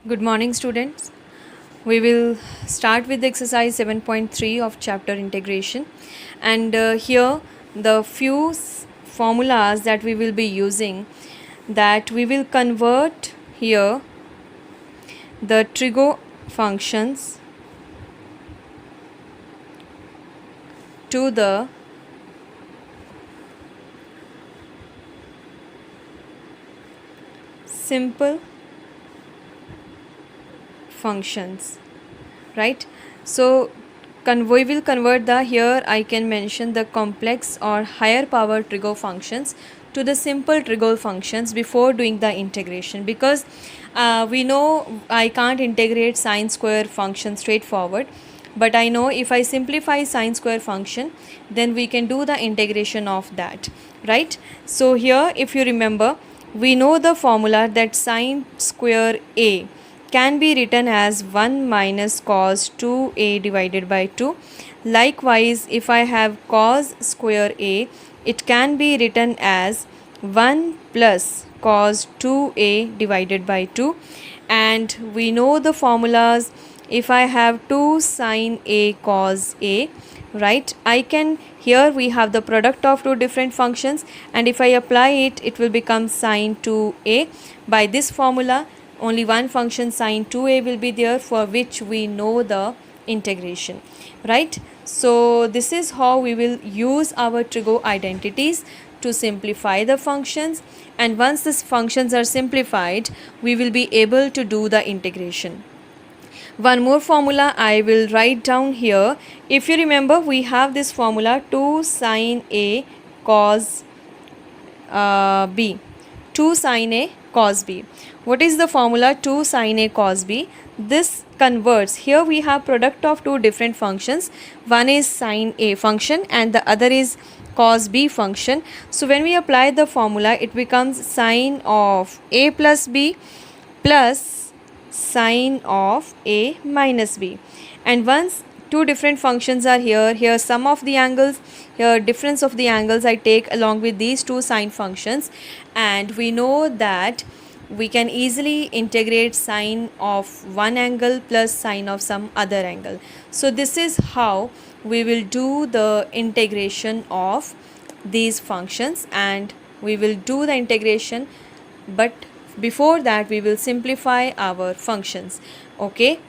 Good morning, students. We will start with the exercise 7.3 of chapter integration, and here the few formulas that we will be using, that we will convert here the trigo functions to the simple functions, right? So we will convert the, here I can mention the complex or higher power trigo functions to the simple trigo functions before doing the integration, because we know I can't integrate sine square function straightforward, but I know if I simplify sine square function, then we can do the integration of that, right? So here, if you remember, we know the formula that sine square a can be written as 1 minus cos 2a divided by 2. Likewise, if I have cos square a, it can be written as 1 plus cos 2a divided by 2. And we know the formulas. If I have 2 sine a cos a, right, I can, here we have the product of two different functions, and if I apply it, it will become sine 2a. By this formula, only one function sine 2a will be there, for which we know the integration, right? So this is how we will use our trigo identities to simplify the functions, and once these functions are simplified, we will be able to do the integration. One more formula I will write down here. If you remember, we have this formula 2 sine a cos b. 2 sine a cos b. What is the formula 2 sine a cos b? This converts, here we have product of two different functions. One is sine a function and the other is cos b function. So when we apply the formula, it becomes sine of a plus b plus sine of a minus b. And once two different functions are here sum of the angles, here difference of the angles I take along with these two sine functions, and we know that we can easily integrate sine of one angle plus sine of some other angle. So this is how we will do the integration of these functions, and we will do the integration, but before that we will simplify our functions. Okay,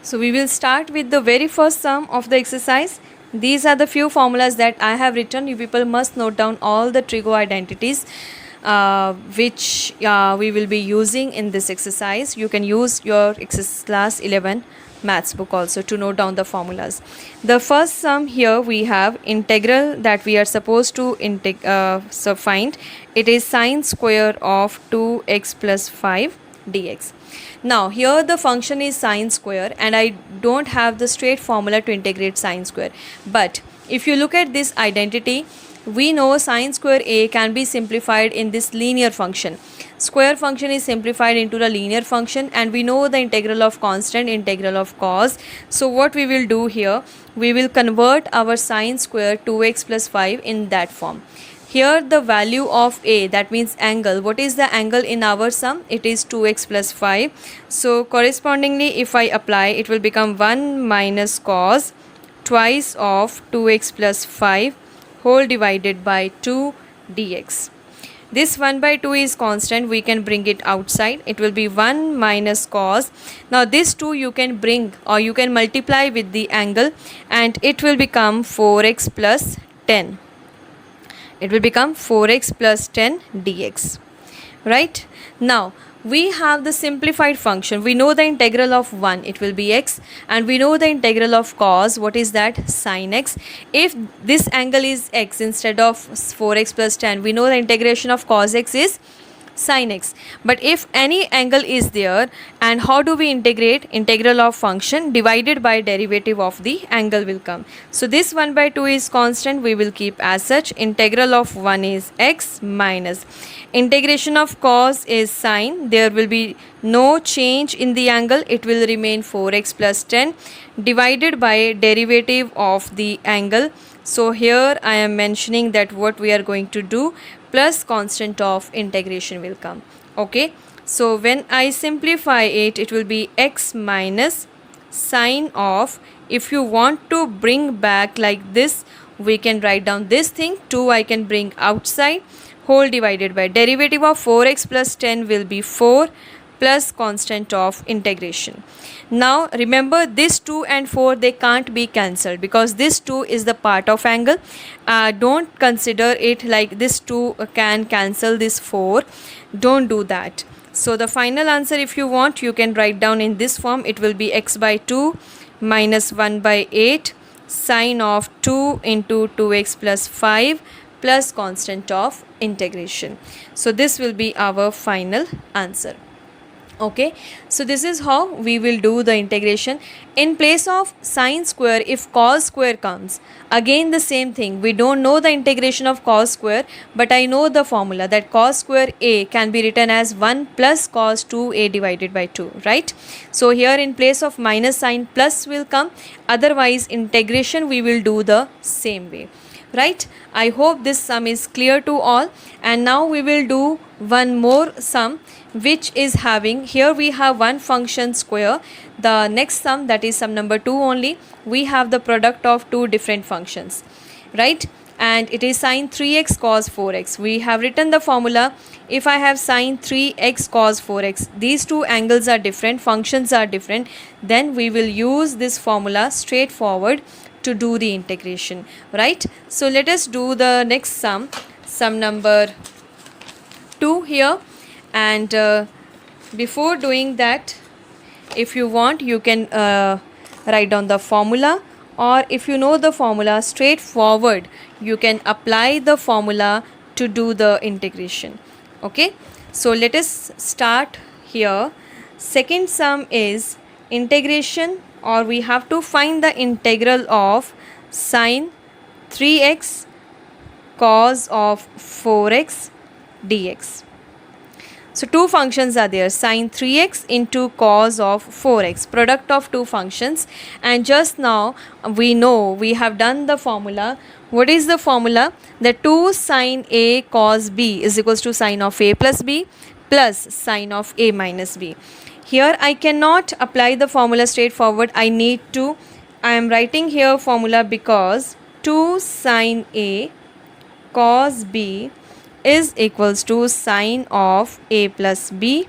so we will start with the very first sum of the exercise. These are the few formulas that I have written. You people must note down all the trigo identities which we will be using in this exercise. You can use your class 11 maths book also to note down the formulas. The first sum, here we have integral that we are supposed to find. It is sine square of 2x plus 5 dx. Now here the function is sine square, and I don't have the straight formula to integrate sine square, but if you look at this identity, we know sine square a can be simplified in this linear function. Square function is simplified into the linear function, and we know the integral of constant, integral of cos. So what we will do here, we will convert our sine square 2x plus 5 in that form. Here the value of a, that means angle, what is the angle in our sum? It is 2x plus 5. So correspondingly, if I apply, it will become 1 minus cos twice of 2x plus 5 whole divided by 2 dx. This 1 by 2 is constant, we can bring it outside. It will be 1 minus cos. Now this 2 you can bring, or you can multiply with the angle, and it will become 4x plus 10. It will become 4x plus 10 dx, right? Now we have the simplified function. We know the integral of 1, it will be x, and we know the integral of cos, what is that? Sin x. If this angle is x instead of 4x plus 10, we know the integration of cos x is sin x. But if any angle is there, and how do we integrate? Integral of function divided by derivative of the angle will come. So this 1 by 2 is constant, we will keep as such. Integral of 1 is x minus integration of cos is sine, there will be no change in the angle, it will remain 4x plus 10 divided by derivative of the angle. So here I am mentioning that what we are going to do, plus constant of integration will come. Okay, So when I simplify it, it will be x minus sine of, if you want to bring back like this, we can write down this thing, 2 I can bring outside, whole divided by derivative of 4x plus 10 will be 4 plus constant of integration. Now remember, this 2 and 4, they can't be cancelled because this 2 is the part of angle. Don't consider it like this 2 can cancel this 4. Don't do that. So the final answer, if you want, you can write down in this form. It will be x by 2 minus 1 by 8 sine of 2 into 2x plus 5 plus constant of integration. So this will be our final answer. Okay, so this is how we will do the integration. In place of sine square, if cos square comes, again the same thing, we don't know the integration of cos square, but I know the formula that cos square a can be written as 1 plus cos 2a divided by 2, right? So here in place of minus sign, plus will come, otherwise integration we will do the same way, right? I hope this sum is clear to all. And now we will do one more sum, which is having, here we have one function square. The next sum, that is sum number 2 only, we have the product of two different functions, right? And it is sine 3x cos 4x. We have written the formula. If I have sine 3x cos 4x, these two angles are different, functions are different, then we will use this formula straightforward to do the integration, right? So let us do the next sum, sum number 2 here. And before doing that, if you want, you can write down the formula, or if you know the formula straightforward, you can apply the formula to do the integration. Okay, so let us start here. Second sum is integration, or we have to find the integral of sine 3x cos of 4x dx. So two functions are there, sine 3x into cos of 4x, product of two functions. And just now we know, we have done the formula. What is the formula? The 2 sine a cos b is equals to sine of a plus b plus sine of a minus b. Here I cannot apply the formula straightforward. I am writing here formula because 2 sine a cos b is equals to sine of a plus b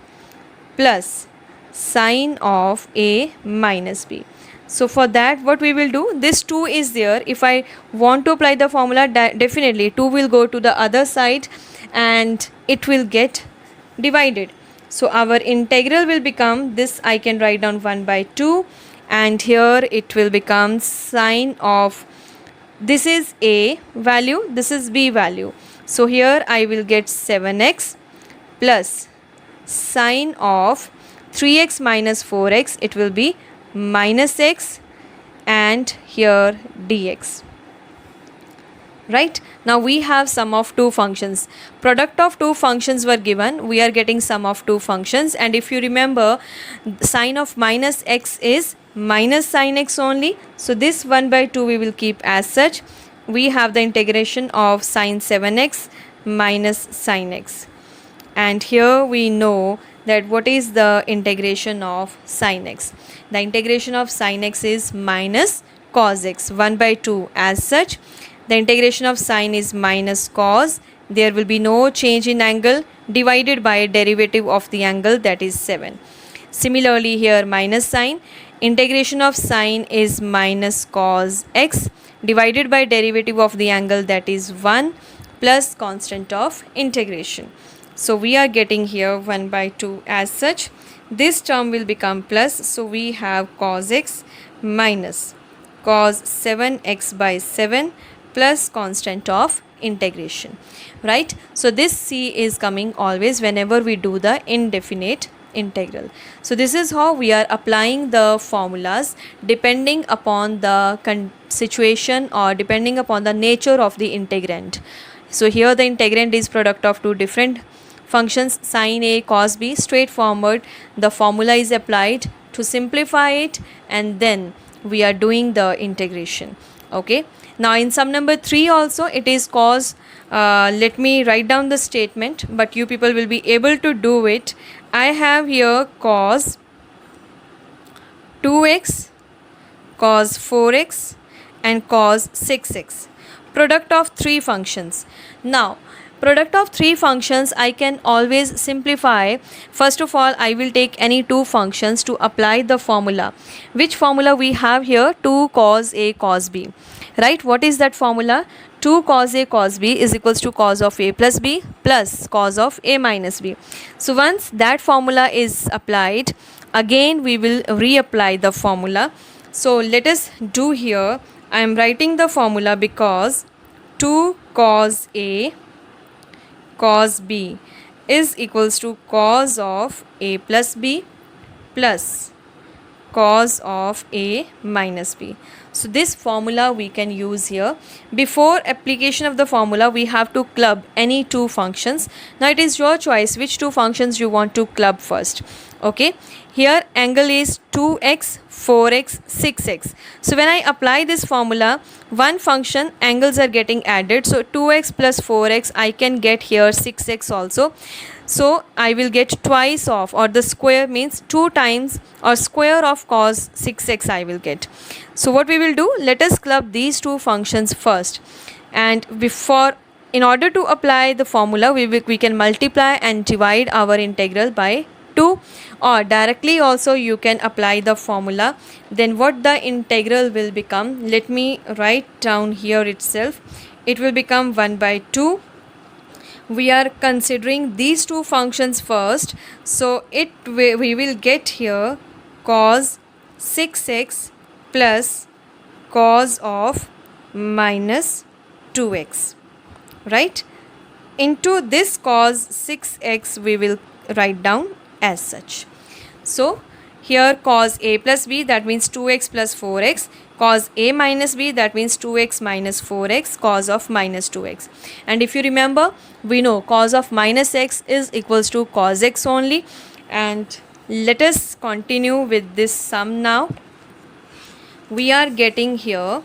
plus sine of a minus b. So for that, what we will do, this 2 is there. If I want to apply the formula, definitely 2 will go to the other side and it will get divided. So our integral will become this. I can write down 1 by 2, and here it will become sine of, this is a value, this is b value. So here I will get 7x plus sine of 3x minus 4x, it will be minus x, and here dx. Right, now we have sum of two functions. Product of two functions were given, we are getting sum of two functions. And if you remember, sine of minus x is minus sine x only, so this 1 by 2 we will keep as such. We have the integration of sine 7x minus sine x, and here we know that what is the integration of sine x. The integration of sine x is minus cos x, 1 by 2 as such. The integration of sine is minus cos, there will be no change in angle, divided by derivative of the angle, that is 7. Similarly here minus sine, integration of sine is minus cos x, divided by derivative of the angle, that is 1 plus constant of integration. So we are getting here 1 by 2 as such. This term will become plus, so we have cos x minus cos 7x by 7 plus constant of integration, right? So this c is coming always whenever we do the indefinite integral. So this is how we are applying the formulas depending upon the situation or depending upon the nature of the integrand. So here the integrand is product of two different functions, sine a cos b, straightforward. The formula is applied to simplify it, and then we are doing the integration. Okay, now in sum number 3 also it is cos, let me write down the statement, but you people will be able to do it I have here cos 2x, cos 4x and cos 6x. Product of three functions. Now, product of three functions I can always simplify. First of all, I will take any two functions to apply the formula. Which formula we have here? 2 cos A cos B. Right? What is that formula? 2 cos A cos B is equals to cos of A plus B plus cos of A minus B. So once that formula is applied, again we will reapply the formula. So let us do here. I am writing the formula because 2 cos A cos B is equals to cos of A plus B plus cos of A minus B. So this formula we can use here. Before application of the formula, we have to club any two functions. Now it is your choice which two functions you want to club first. Okay, here angle is 2x, 4x, 6x. So when I apply this formula, one function angles are getting added. So 2x plus 4x, I can get here 6x also. So I will get twice of, or the square means 2 times or square of cos 6x I will get. So what we will do, let us club these two functions first, and in order to apply the formula, we can multiply and divide our integral by 2, or directly also you can apply the formula. Then what the integral will become, let me write down here itself. It will become 1 by 2. We are considering these two functions first, so we will get here cos 6x plus cos of minus 2x, right? Into this cos 6x we will write down as such. So here cos A plus B, that means 2x plus 4x, cos A minus B, that means 2x minus 4x, cos of minus 2x. And if you remember, we know cos of minus x is equals to cos x only. And let us continue with this sum now. We are getting here,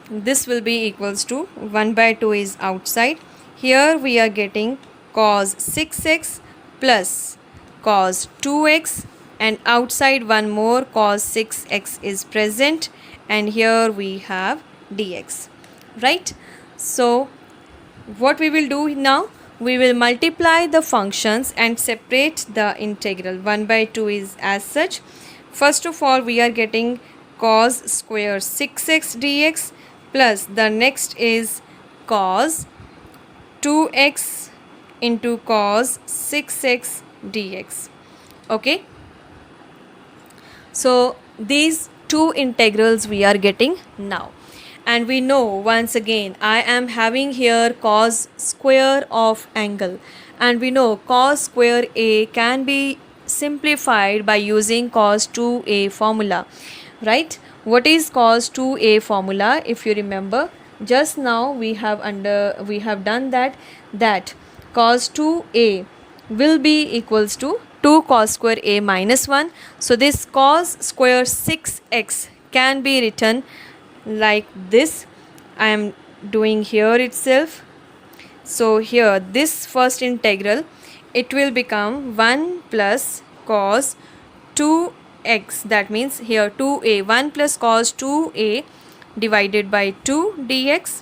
this will be equals to 1 by 2 is outside. Here we are getting cos 6x plus cos 2x, and outside one more cos 6x is present, and here we have dx, right? So what we will do now, we will multiply the functions and separate the integral. 1 by 2 is as such. First of all, we are getting cos square 6x dx plus the next is cos 2x into cos 6x dx. Okay, so these two integrals we are getting now. And we know, once again, I am having here cos square of angle, and we know cos square A can be simplified by using cos 2A formula, right? What is cos 2A formula? If you remember, just now we have done that cos 2A will be equals to 2 cos square A minus 1. So this cos square 6x can be written like this. I am doing here itself. So here this first integral, it will become 1 plus cos 2x, that means here 2a, 1 plus cos 2a divided by 2 dx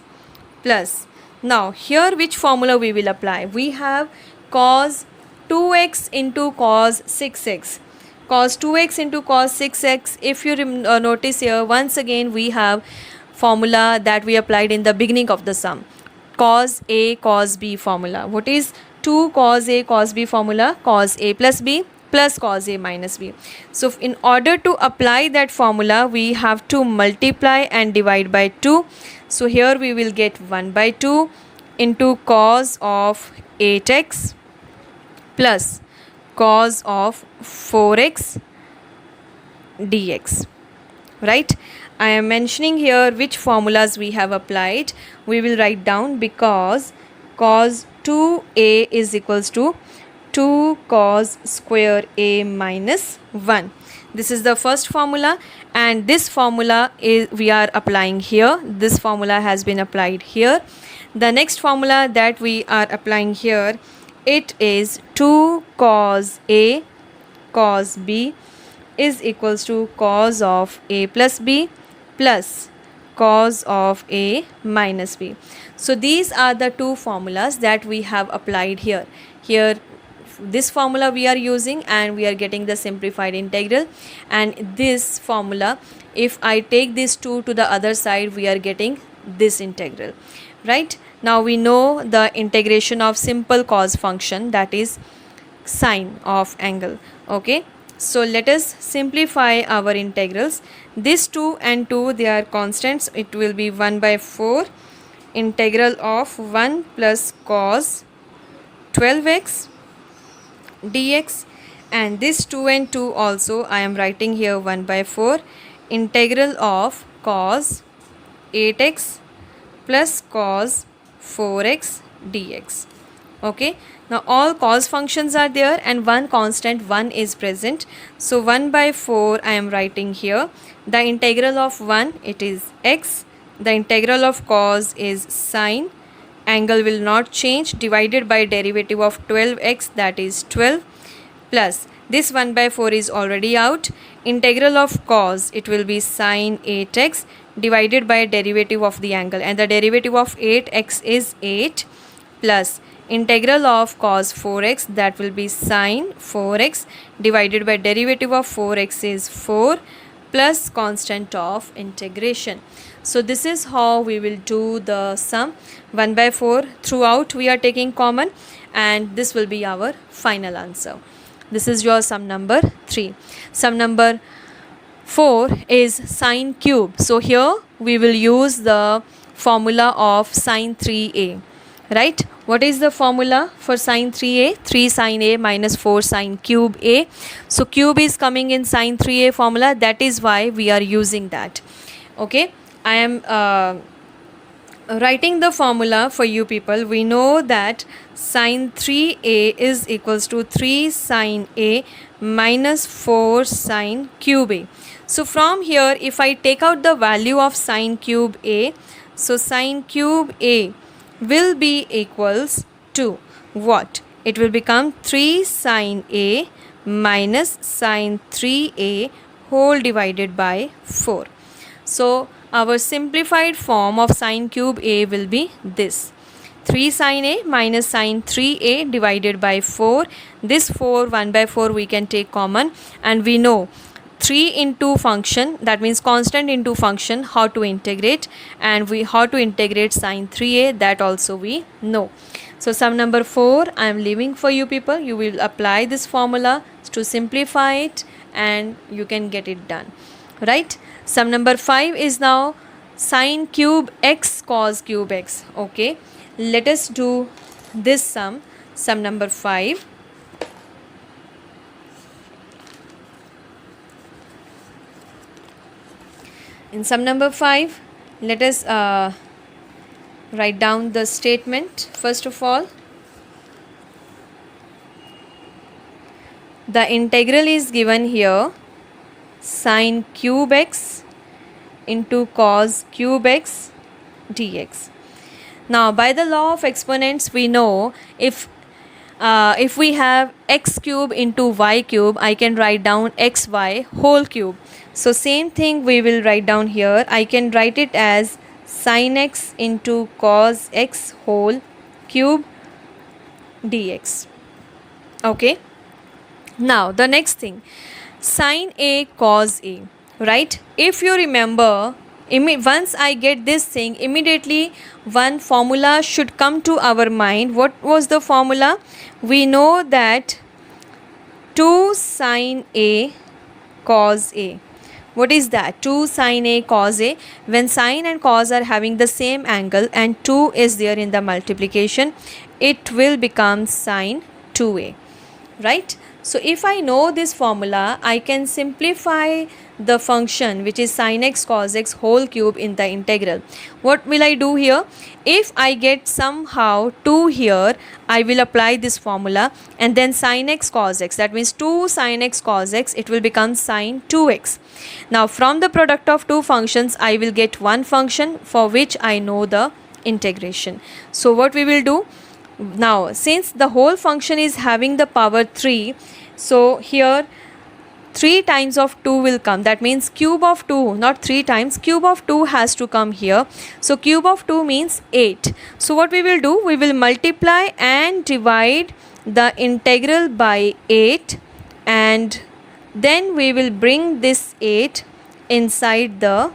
plus, now here which formula we will apply? We have cos 2x into cos 6x. Cos 2x into cos 6x, if you notice here, once again we have formula that we applied in the beginning of the sum, cos A cos B formula. What is 2 cos A cos B formula? Cos A plus B plus cos A minus B. So in order to apply that formula, we have to multiply and divide by 2. So here we will get 1 by 2 into cos of 8x plus cos of 4x dx, right? I am mentioning here which formulas we have applied. We will write down, because cos 2a is equals to 2 cos square A minus 1. This is the first formula, and this formula is we are applying here. This formula has been applied here. The next formula that we are applying here it is 2 cos A cos B is equals to cos of A plus B plus cos of A minus B. So these are the two formulas that we have applied here. Here this formula we are using and we are getting the simplified integral, and this formula, if I take this 2 to the other side, we are getting this integral, right? Now we know the integration of simple cos function, that is sine of angle. Okay, so let us simplify our integrals. This 2 and 2, they are constants. It will be 1 by 4 integral of 1 plus cos 12x dx, and this 2 and 2 also I am writing here 1 by 4 integral of cos 8x plus cos 4x dx. Okay, now all cos functions are there and one constant 1 is present. So 1 by 4 I am writing here. The integral of 1, it is x. The integral of cos is sine. Angle will not change, divided by derivative of 12x, that is 12, plus this 1 by 4 is already out. Integral of cos, it will be sine 8x divided by derivative of the angle, and the derivative of 8x is 8, plus integral of cos 4x, that will be sine 4x divided by derivative of 4x is 4, plus constant of integration. So this is how we will do the sum. 1 by 4 throughout we are taking common, and this will be our final answer. This is your sum number 3. Sum number 4 is sine cube. So here we will use the formula of sine 3a, right? What is the formula for sine 3a? 3 sine a minus 4 sine cube a. So cube is coming in sine 3a formula, that is why we are using that. Okay, I am writing the formula for you people. We know that sine 3a is equals to 3 sine a minus 4 sine cube a. So from here, if I take out the value of sine cube a, so sine cube a will be equals to what? It will become 3 sine a minus sine 3a whole divided by 4. So our simplified form of sine cube a will be this: 3 sine a minus sine 3a divided by 4. This 4, 1 by 4 we can take common, and we know 3 into function, that means constant into function, how to integrate, and we how to integrate sine 3a, that also we know. So sum number 4 I am leaving for you people. You will apply this formula to simplify it and you can get it done, right? Sum number 5 is now sine cube x cos cube x. Okay, let us do this sum number 5. In sum number 5, let us write down the statement. First of all, the integral is given here, sine cube x into cos cube x dx. Now by the law of exponents, we know if we have x cube into y cube, I can write down xy whole cube. So same thing we will write down here. I can write it as sin x into cos x whole cube dx. Okay, now the next thing, sin a cos a, right? If you remember, once I get this thing, immediately one formula should come to our mind. What was the formula? We know that 2 sin a cos a. What is that? 2 sin a cos a. When sin and cos are having the same angle and 2 is there in the multiplication, it will become sin 2a, right? So if I know this formula, I can simplify the function which is sin x cos x whole cube in the integral. What will I do here? If I get somehow 2 here, I will apply this formula, and then sin x cos x, that means 2 sin x cos x, it will become sin 2x. Now from the product of two functions, I will get one function for which I know the integration. So what we will do? Now since the whole function is having the power 3, so here 3 times of 2 will come. That means cube of 2, not 3 times, cube of 2 has to come here. So cube of 2 means 8. So what we will do, we will multiply and divide the integral by 8, and then we will bring this 8 inside the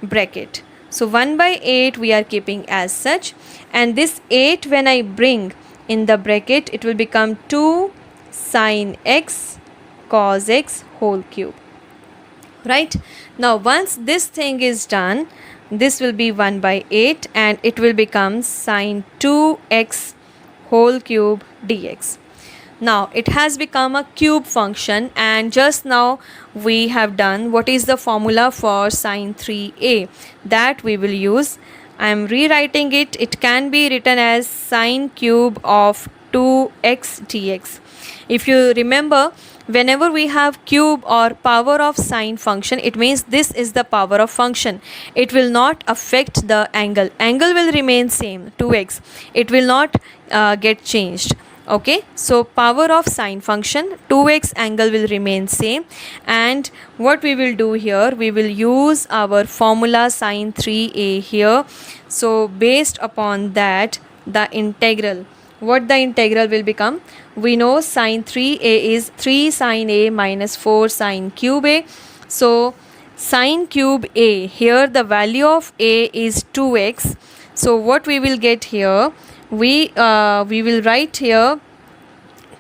bracket. So 1 by 8 we are keeping as such, and this 8 when I bring in the bracket, it will become 2 sine x cos x whole cube. Right? Now once this thing is done, this will be 1 by 8 and it will become sine 2x whole cube dx. Now it has become a cube function, and just now we have done what is the formula for sine 3a that we will use. I am rewriting it. It can be written as sine cube of 2x dx. If you remember, whenever we have cube or power of sine function, it means this is the power of function. It will not affect the angle. Angle will remain same, 2x. It will not get changed. Okay, so power of sine function, 2x angle will remain same. And what we will do here, we will use our formula sine 3a here. So based upon that, the integral, what the integral will become, we know sine 3a is 3 sine a minus 4 sine cube a. So sine cube a, here the value of a is 2x. So what we will get here, we will write here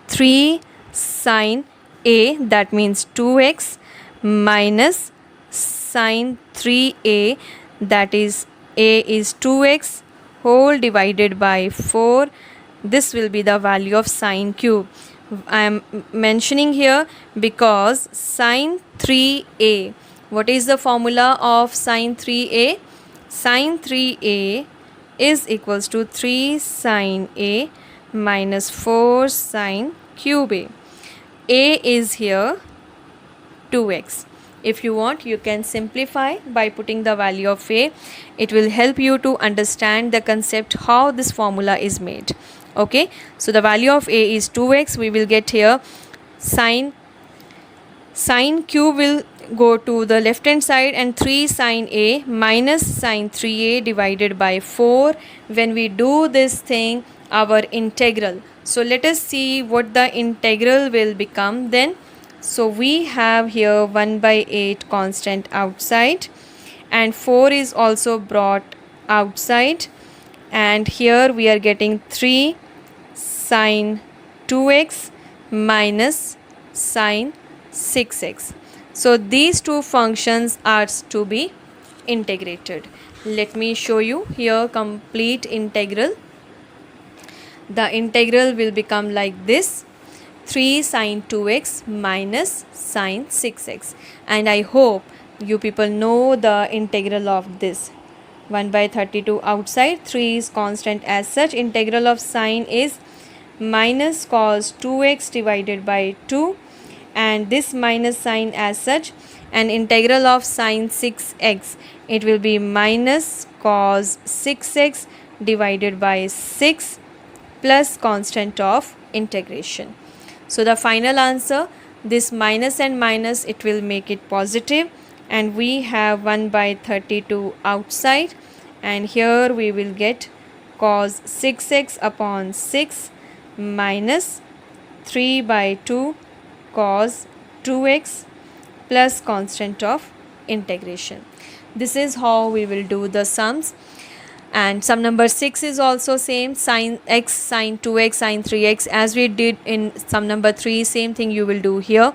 3 sine a, that means 2x, minus sine 3a, that is a is 2x whole divided by 4. This will be the value of sine cube. I am mentioning here because sine 3a, what is the formula of sine 3a? Sine 3a is equals to 3 sine a minus 4 sine cube a. A is here 2x. If you want, you can simplify by putting the value of a. It will help you to understand the concept how this formula is made. Okay, so the value of a is 2x. We will get here sine cube will go to the left hand side, and 3 sine a minus sine 3a divided by 4. When we do this thing, our integral, so let us see what the integral will become then. So we have here 1 by 8 constant outside, and 4 is also brought outside, and here we are getting 3 sine 2x minus sine 6x. So these two functions are to be integrated. Let me show you here complete integral. The integral will become like this: 3 sine 2x minus sine 6x. And I hope you people know the integral of this. 1 by 32 outside, 3 is constant as such. Integral of sine is minus cos 2x divided by 2, and this minus sign as such. And integral of sine 6x, it will be minus cos 6x divided by 6 plus constant of integration. So the final answer, this minus and minus, it will make it positive, and we have 1 by 32 outside, and here we will get cos 6x upon 6 minus 3 by 2 cos 2x plus constant of integration. This is how we will do the sums. And sum number 6 is also same, sine x, sine 2x, sine 3x, as we did in sum number 3, same thing you will do here.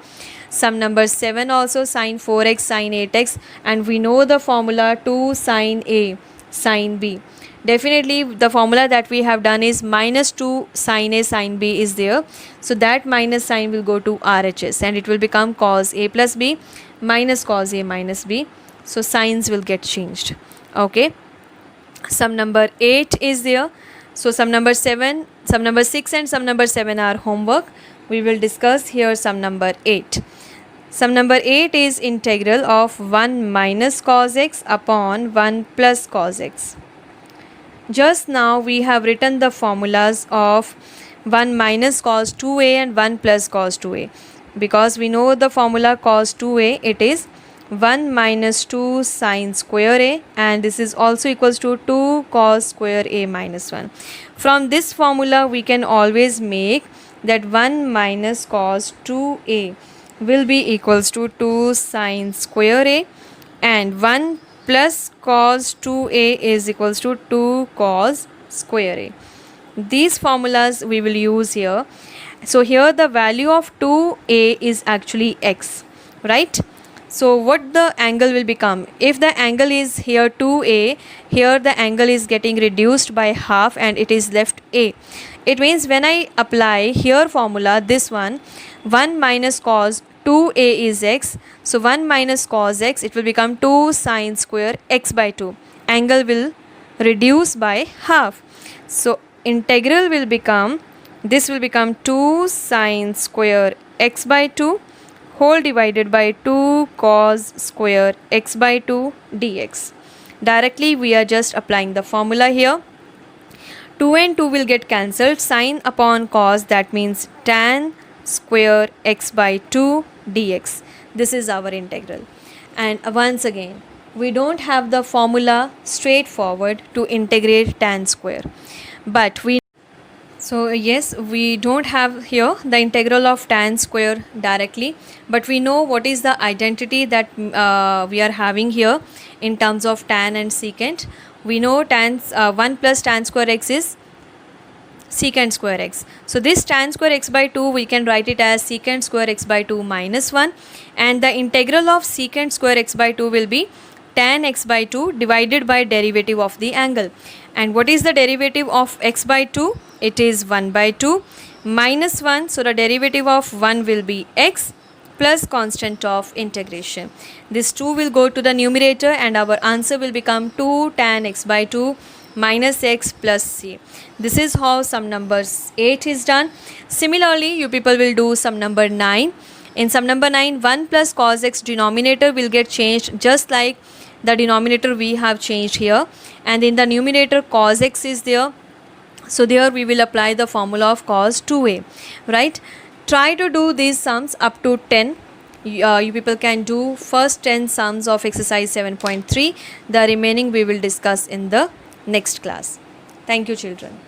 Sum number 7 also sine 4x, sine 8x, and we know the formula 2 sine a, sine b. Definitely the formula that we have done is minus 2 sine a, sine b is there. So that minus sign will go to RHS, and it will become cos a plus b minus cos a minus b. So signs will get changed. Okay. Sum number 8 is there. So sum number 7, sum number 6 and sum number 7 are homework. We will discuss here sum number 8. Sum number 8 is integral of 1 minus cos x upon 1 plus cos x. Just now we have written the formulas of 1 minus cos 2a and 1 plus cos 2a. Because we know the formula cos 2a, it is 1 minus 2 sine square a, and this is also equals to 2 cos square a minus 1. From this formula we can always make that 1 minus cos 2a will be equals to 2 sine square a, and 1 plus cos 2a is equals to 2 cos square a. These formulas we will use here. So here the value of 2a is actually x, right? So what the angle will become? If the angle is here 2a, here the angle is getting reduced by half and it is left a. It means when I apply here formula, this one, 1 minus cos 2a is x. So 1 minus cos x, it will become 2 sine square x by 2. Angle will reduce by half. So integral will become, this will become 2 sine square x by 2 whole divided by 2 cos square x by 2 dx. Directly we are just applying the formula here. 2 and 2 will get cancelled. Sine upon cos, that means tan square x by 2 dx. This is our integral. And once again, we don't have the formula straightforward to integrate tan square. But we we don't have here the integral of tan square directly, but we know what is the identity that we are having here in terms of tan and secant. We know 1 plus tan square x is secant square x. So this tan square x by 2 we can write it as secant square x by 2 minus 1, and the integral of secant square x by 2 will be tan x by 2 divided by derivative of the angle. And what is the derivative of x by 2? It is 1 by 2 minus 1. So the derivative of 1 will be x plus constant of integration. This 2 will go to the numerator and our answer will become 2 tan x by 2 minus x plus c. This is how sum number 8 is done. Similarly, you people will do sum number 9. In sum number 9, 1 plus cos x denominator will get changed just like the denominator we have changed here, and in the numerator cos x is there. So there we will apply the formula of cos 2a, right? Try to do these sums up to 10. You people can do first 10 sums of exercise 7.3. The remaining we will discuss in the next class. Thank you, children.